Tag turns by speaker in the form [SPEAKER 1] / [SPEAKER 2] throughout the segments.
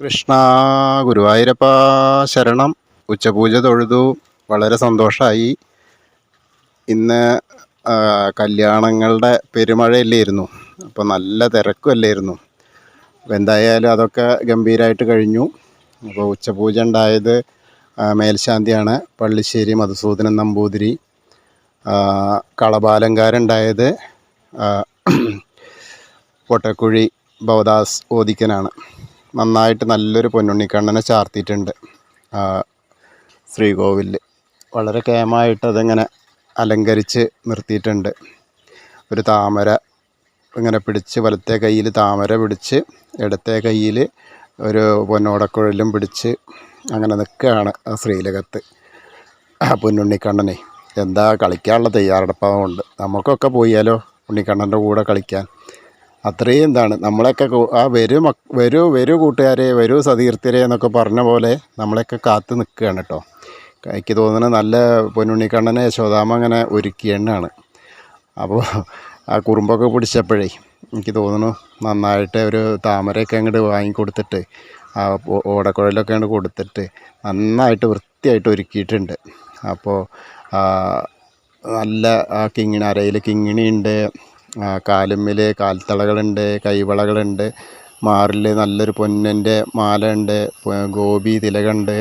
[SPEAKER 1] കൃഷ്ണ ഗുരുവായൂരപ്പ ശരണം. ഉച്ചപൂജ തൊഴുതു. വളരെ സന്തോഷമായി. ഇന്ന് കല്യാണങ്ങളുടെ പെരുമഴയല്ലായിരുന്നു, അപ്പോൾ നല്ല തിരക്കുമല്ലായിരുന്നു. അപ്പോൾ എന്തായാലും അതൊക്കെ ഗംഭീരമായിട്ട് കഴിഞ്ഞു. അപ്പോൾ ഉച്ചപൂജ ഉണ്ടായത് മേൽശാന്തിയാണ്, പള്ളിശ്ശേരി മധുസൂദനൻ നമ്പൂതിരി. കളഭാലങ്കാരുണ്ടായത് പൊട്ടക്കുഴി ഭവദാസ് ഓദിക്കനാണ്. നന്നായിട്ട് നല്ലൊരു പൊന്നുണ്ണിക്കണ്ണനെ ചാർത്തിയിട്ടുണ്ട് ശ്രീകോവിലിൽ. വളരെ കേമായിട്ട് അതങ്ങനെ അലങ്കരിച്ച് നിർത്തിയിട്ടുണ്ട്. ഒരു താമര ഇങ്ങനെ പിടിച്ച്, വലത്തെ കയ്യിൽ താമര പിടിച്ച്, ഇടത്തെ കയ്യിൽ ഒരു പൊന്നോടക്കുഴലും പിടിച്ച് അങ്ങനെ നിൽക്കുകയാണ് ആ ശ്രീലകത്ത് പൊന്നുണ്ണിക്കണ്ണനെ. എന്താ കളിക്കാനുള്ള തയ്യാറെടുപ്പുണ്ട്. നമുക്കൊക്കെ പോയാലോ ഉണ്ണിക്കണ്ണൻ്റെ കൂടെ കളിക്കാൻ. അത്രയും എന്താണ് നമ്മളെയൊക്കെ വരൂ കൂട്ടുകാരെ, വരൂ സതീർത്ഥരെ എന്നൊക്കെ പറഞ്ഞ പോലെ നമ്മളെയൊക്കെ കാത്ത് നിൽക്കുകയാണ് കേട്ടോ. എനിക്ക് തോന്നുന്നത് നല്ല പൊന്നുണ്ണിക്കണ്ണനെ യശോദാമ്മ അങ്ങനെ ഒരുക്കിയെന്നാണ്. അപ്പോൾ ആ കുറുമ്പൊക്കെ പിടിച്ചപ്പോഴേ എനിക്ക് തോന്നുന്നു നന്നായിട്ട് ഒരു താമരയൊക്കെ അങ്ങോട്ട് വാങ്ങിക്കൊടുത്തിട്ട് ആ ഓടക്കുഴലൊക്കെ അങ്ങോട്ട് കൊടുത്തിട്ട് നന്നായിട്ട് വൃത്തിയായിട്ട് ഒരുക്കിയിട്ടുണ്ട്. അപ്പോൾ നല്ല ആ കിങ്ങിണി, അരയിൽ കിങ്ങിണിയുണ്ട്, കാലുമ്മിൽ കാൽത്തളകളുണ്ട്, കൈവളകളുണ്ട്, മാറിൽ നല്ലൊരു പൊന്നിൻ്റെ മാല ഉണ്ട്, ഗോപി തിലകുണ്ട്,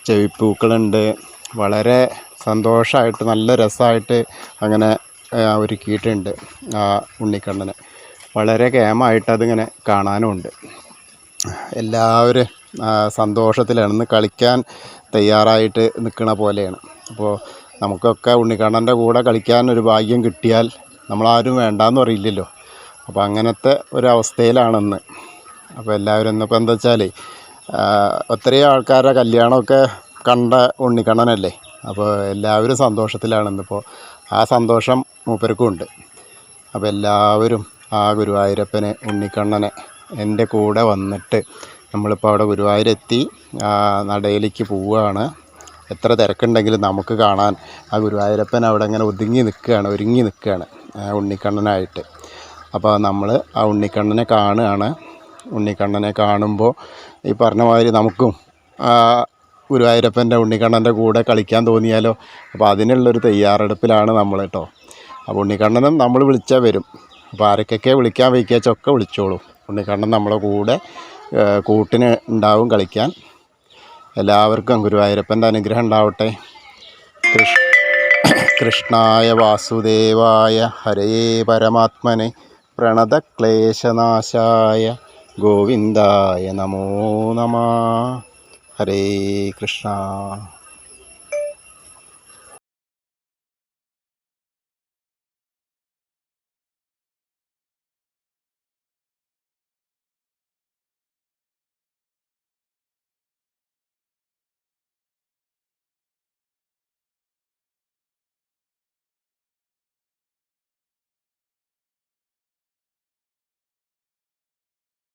[SPEAKER 1] ചെവിപ്പൂക്കളുണ്ട്. വളരെ സന്തോഷമായിട്ട് നല്ല രസമായിട്ട് അങ്ങനെ ഒരുക്കിയിട്ടുണ്ട് ആ ഉണ്ണിക്കണ്ണനെ. വളരെ കേമായിട്ട് അതിങ്ങനെ കാണാനുമുണ്ട്. എല്ലാവരും സന്തോഷത്തിലാണ്, ഇന്ന് കളിക്കാൻ തയ്യാറായിട്ട് നിൽക്കണ പോലെയാണ്. അപ്പോൾ നമുക്കൊക്കെ ഉണ്ണിക്കണ്ണൻ്റെ കൂടെ കളിക്കാൻ ഒരു ഭാഗ്യം കിട്ടിയാൽ നമ്മളാരും വേണ്ടാന്ന് പറയില്ലല്ലോ. അപ്പോൾ അങ്ങനത്തെ ഒരവസ്ഥയിലാണെന്ന്. അപ്പോൾ എല്ലാവരും ഇന്നിപ്പോൾ എന്താ വെച്ചാൽ ഒത്തിരി ആൾക്കാരുടെ കല്യാണമൊക്കെ കണ്ട ഉണ്ണിക്കണ്ണനല്ലേ. അപ്പോൾ എല്ലാവരും സന്തോഷത്തിലാണ് ഇന്നിപ്പോൾ. ആ സന്തോഷം മൂപ്പർക്കും ഉണ്ട്. അപ്പോൾ എല്ലാവരും ആ ഗുരുവായൂരപ്പനെ, ഉണ്ണിക്കണ്ണനെ എൻ്റെ കൂടെ വന്നിട്ട് നമ്മളിപ്പോൾ അവിടെ ഗുരുവായൂരെത്തി നടയിലേക്ക് പോവുകയാണ്. എത്ര തിരക്കുണ്ടെങ്കിലും നമുക്ക് കാണാൻ ആ ഗുരുവായൂരപ്പൻ അവിടെ ഇങ്ങനെ ഒരുങ്ങി നിൽക്കുകയാണ് ഉണ്ണിക്കണ്ണനായിട്ട്. അപ്പോൾ നമ്മൾ ആ ഉണ്ണിക്കണ്ണനെ കാണുകയാണ്. ഉണ്ണിക്കണ്ണനെ കാണുമ്പോൾ ഈ പറഞ്ഞ മാതിരി നമുക്കും ഗുരുവായൂരപ്പൻ്റെ ഉണ്ണിക്കണ്ണൻ്റെ കൂടെ കളിക്കാൻ തോന്നിയാലോ. അപ്പോൾ അതിനുള്ളൊരു തയ്യാറെടുപ്പിലാണ് നമ്മൾ കേട്ടോ. അപ്പോൾ ഉണ്ണിക്കണ്ണനും നമ്മൾ വിളിച്ചാൽ വരും. അപ്പോൾ ആരൊക്കെ വിളിക്കാൻ വയ്ക്കാച്ചൊക്കെ വിളിച്ചോളൂ. ഉണ്ണിക്കണ്ണൻ നമ്മളെ കൂടെ കൂട്ടിന് ഉണ്ടാവും കളിക്കാൻ. എല്ലാവർക്കും ഗുരുവായൂരപ്പൻ്റെ അനുഗ്രഹം ഉണ്ടാവട്ടെ. കൃഷ്ണായ വാസുദേവായ ഹരയേ പരമാത്മനെ പ്രണതക്ലേശനാശായ ഗോവിന്ദായ നമോ നമഃ. ഹരേ കൃഷ്ണ.